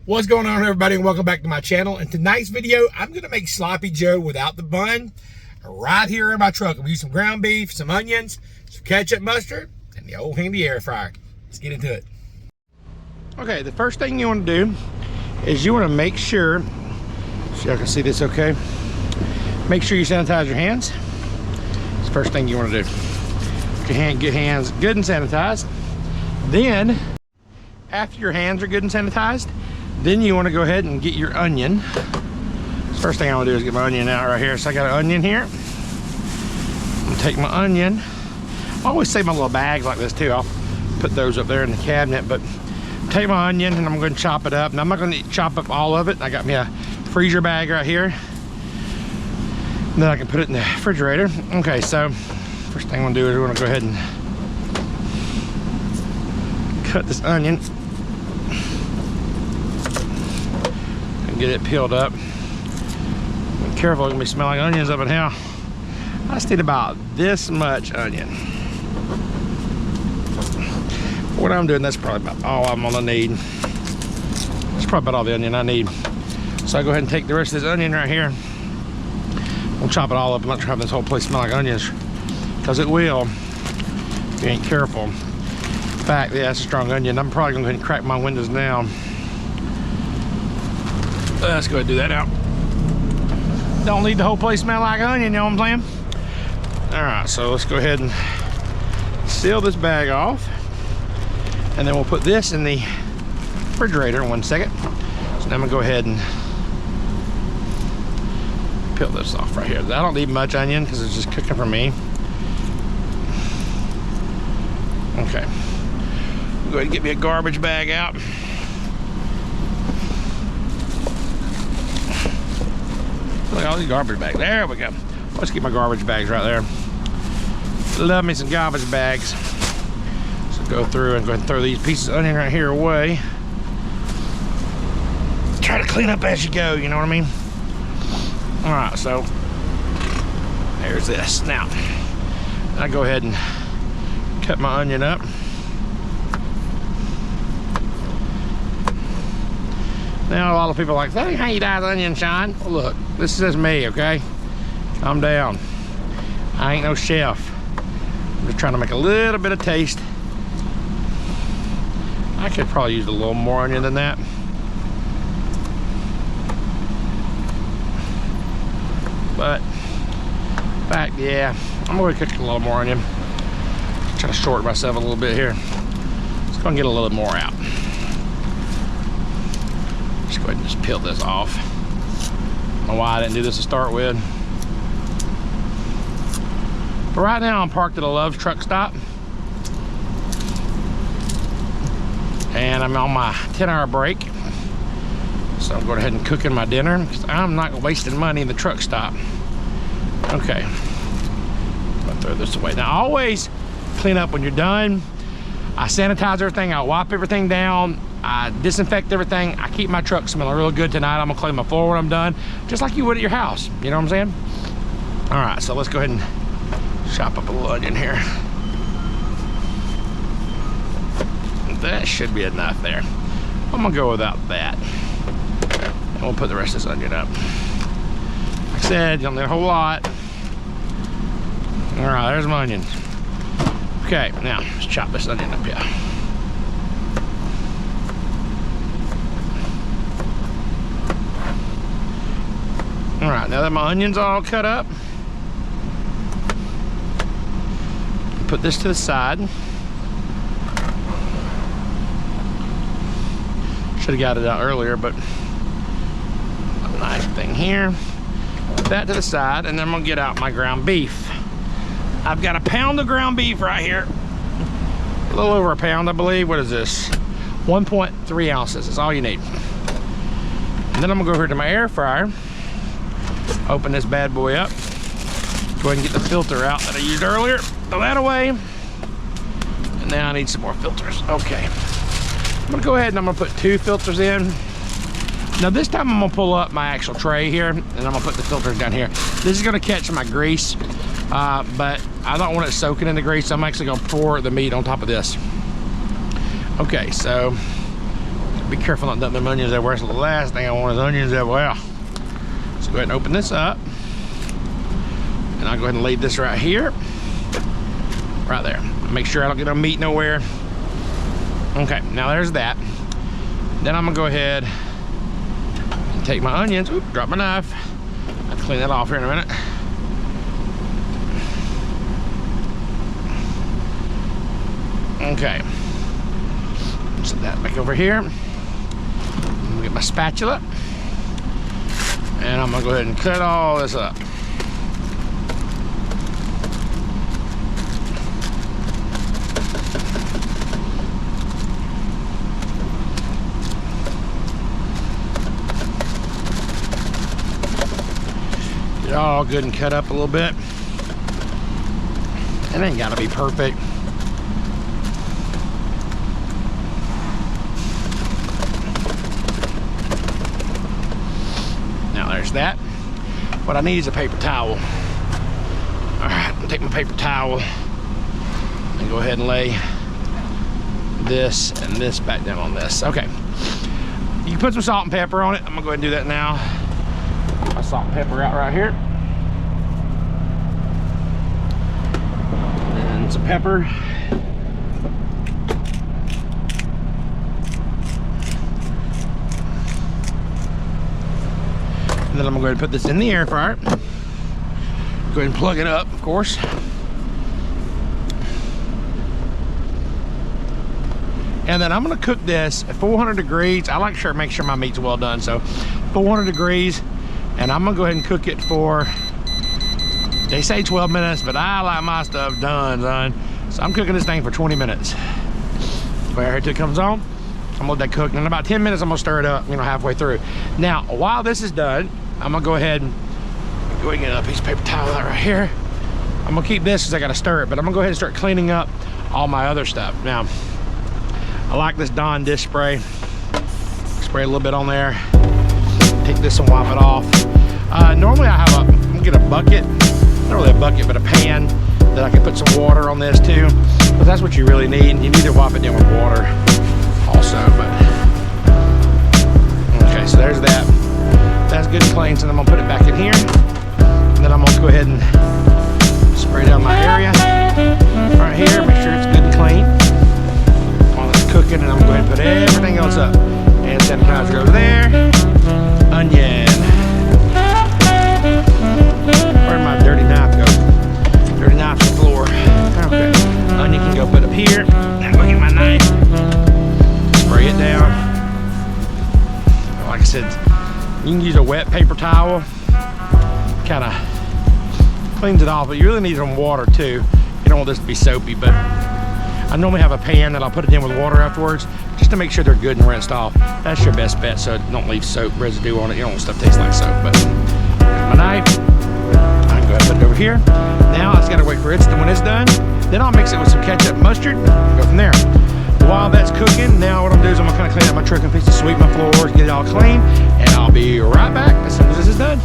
What's going on, everybody, and welcome back to my channel. In tonight's video, I'm going to make sloppy joe without the bun right here in my truck. I'm going to use some ground beef, some onions, some ketchup, mustard, and the old handy air fryer. Let's get into it. Okay, the first thing you want to do is you want to make sure, so y'all can see this okay, make sure you sanitize your hands. That's the first thing you want to do. Get your hands good and sanitized. Then, after your hands are good and sanitized, then you want to go ahead and get your onion. First thing I want to do is get my onion out right here. So I got an onion here. I'm gonna take my onion. I always save my little bags like this too. I'll put those up there in the cabinet, but take my onion and I'm going to chop it up. Now I'm not going to chop up all of it. I got me a freezer bag right here. Then I can put it in the refrigerator. Okay, so first thing I'm going to do is we're going to go ahead and cut this onion. Get it peeled up. Be careful, it's gonna smell like onions up in here. I just need about this much onion. For what I'm doing, that's probably about all I'm gonna need. That's probably about all the onion I need. So I go ahead and take the rest of this onion right here. We'll chop it all up. I'm not trying this whole place smell like onions, because it will if you ain't careful. In fact, yeah, that's a strong onion. I'm probably gonna go ahead and crack my windows now. Let's go ahead and do that now. Don't need the whole place smell like onion, you know what I'm saying? All right, so let's go ahead and seal this bag off. And then we'll put this in the refrigerator in 1 second. So now I'm gonna go ahead and peel this off right here. I don't need much onion because it's just cooking for me. Okay, go ahead and get me a garbage bag out. Look at all these garbage bags. There we go. Let's get my garbage bags right there. Love me some garbage bags. So go through and go ahead and throw these pieces of onion right here away. Try to clean up as you go, you know what I mean? All right, so there's this. Now, I go ahead and cut my onion up. Now a lot of people are like, that ain't how you dice onion, Sean. Well, look, this is me, okay? Calm down. I ain't no chef. I'm just trying to make a little bit of taste. I could probably use a little more onion than that. But, in fact, yeah, I'm going to cook a little more onion. Try to short myself a little bit here. Just going to get a little more out. Just go ahead and just peel this off. I don't know why I didn't do this to start with. But right now I'm parked at a Love's truck stop. And I'm on my 10-hour break. So I'm going ahead and cooking my dinner because I'm not wasting money in the truck stop. Okay. I'll throw this away. Now always clean up when you're done. I sanitize everything, I wipe everything down. I disinfect everything. I keep my truck smelling real good tonight. I'm gonna clean my floor when I'm done, just like you would at your house. You know what I'm saying? All right, so let's go ahead and chop up a little onion here. That should be enough there. I'm gonna go without that. And we'll put the rest of this onion up. Like I said, you don't need a whole lot. All right, there's my onions. Okay, now let's chop this onion up here. All right, now that my onion's all cut up, put this to the side. Should have got it out earlier, but a nice thing here. Put that to the side, and then I'm gonna get out my ground beef. I've got a pound of ground beef right here. A little over a pound, I believe. What is this? 1.3 ounces is all you need. And then I'm gonna go over to my air fryer. Open this bad boy up. Go ahead and get the filter out that I used earlier. Throw that away. And now I need some more filters. Okay. I'm gonna go ahead and I'm gonna put 2 filters in. Now this time I'm gonna pull up my actual tray here and I'm gonna put the filters down here. This is gonna catch my grease, but I don't want it soaking in the grease, so I'm actually gonna pour the meat on top of this. Okay, so be careful not dumping them onions everywhere. So the last thing I want is onions everywhere. So go ahead and open this up. And I'll go ahead and lay this right here. Right there. Make sure I don't get no meat nowhere. Okay, now there's that. Then I'm gonna go ahead and take my onions. Oop, drop my knife. I'll clean that off here in a minute. Okay. Set that back over here. I'm gonna get my spatula. And I'm gonna go ahead and cut all this up. Get it all good and cut up a little bit. It ain't gotta be perfect. There's that. What I need is a paper towel. All right, I'll take my paper towel and go ahead and lay this and this back down on this. Okay. You can put some salt and pepper on it. I'm gonna go ahead and do that now. Put my salt and pepper out right here. And some pepper. And then I'm gonna go ahead and put this in the air fryer. Go ahead and plug it up, of course. And then I'm gonna cook this at 400 degrees. I like to make sure my meat's well done. So 400 degrees, and I'm gonna go ahead and cook it for, they say 12 minutes, but I like my stuff done. So I'm cooking this thing for 20 minutes. Right here till it comes on. I'm gonna let that cook. And in about 10 minutes, I'm gonna stir it up, halfway through. Now, while this is done, I'm gonna go ahead and get a piece of paper towel out right here. I'm gonna keep this because I gotta stir it, but I'm gonna go ahead and start cleaning up all my other stuff. Now, I like this Dawn dish spray. Spray a little bit on there. Take this and wipe it off. Normally I have I'm gonna get a bucket, not really a bucket, but a pan that I can put some water on this too. But that's what you really need. You need to wipe it down with water also, but okay, so there's that. That's good and clean, so then I'm gonna put it back in here. And then I'm gonna go ahead and spray down my area right here, make sure it's good and clean while it's cooking. And I'm gonna go ahead and put everything else up. And sanitizer over there. Onion. Where'd my dirty knife go? Dirty knife's on the floor. Okay. Onion can go put up here. Now go get my knife. Spray it down. Like I said, you can use a wet paper towel. Kind of cleans it off, but you really need some water too. You don't want this to be soapy, but I normally have a pan that I'll put it in with water afterwards just to make sure they're good and rinsed off. That's your best bet, so don't leave soap residue on it. You don't want stuff to taste like soap. But my knife, I can go ahead and put it over here. Now I just gotta wait for it. When it's done, then I'll mix it with some ketchup and mustard, go from there. While that's cooking, now what I'm gonna do is I'm gonna kind of clean up my truck and piece to sweep my floors, get it all clean, and I'll be right back as soon as this is done.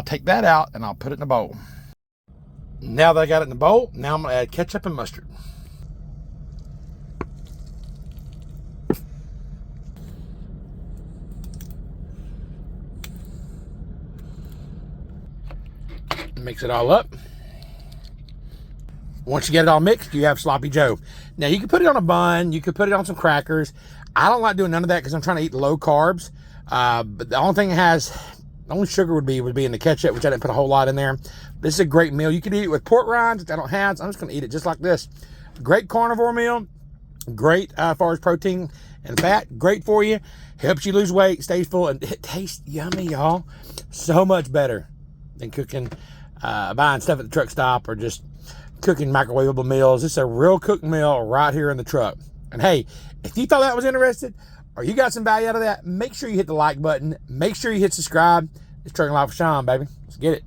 I'll take that out and I'll put it in a bowl. Now that I got it in the bowl, now I'm gonna add ketchup and mustard. Mix it all up. Once you get it all mixed, you have Sloppy Joe. Now you can put it on a bun, you could put it on some crackers. I don't like doing none of that because I'm trying to eat low carbs. But the only thing it has, the only sugar would be in the ketchup, which I didn't put a whole lot in there. This is a great meal. You could eat it with pork rinds, which I don't have, so I'm just gonna eat it just like this. Great carnivore meal, great as far as protein and fat, great for you. Helps you lose weight, stays full, and it tastes yummy, y'all. So much better than cooking, buying stuff at the truck stop or just cooking microwavable meals. This is a real cooked meal right here in the truck. And hey, if you thought that was interesting or you got some value out of that, make sure you hit the like button. Make sure you hit subscribe. It's Trucking Life with Sean, baby. Let's get it.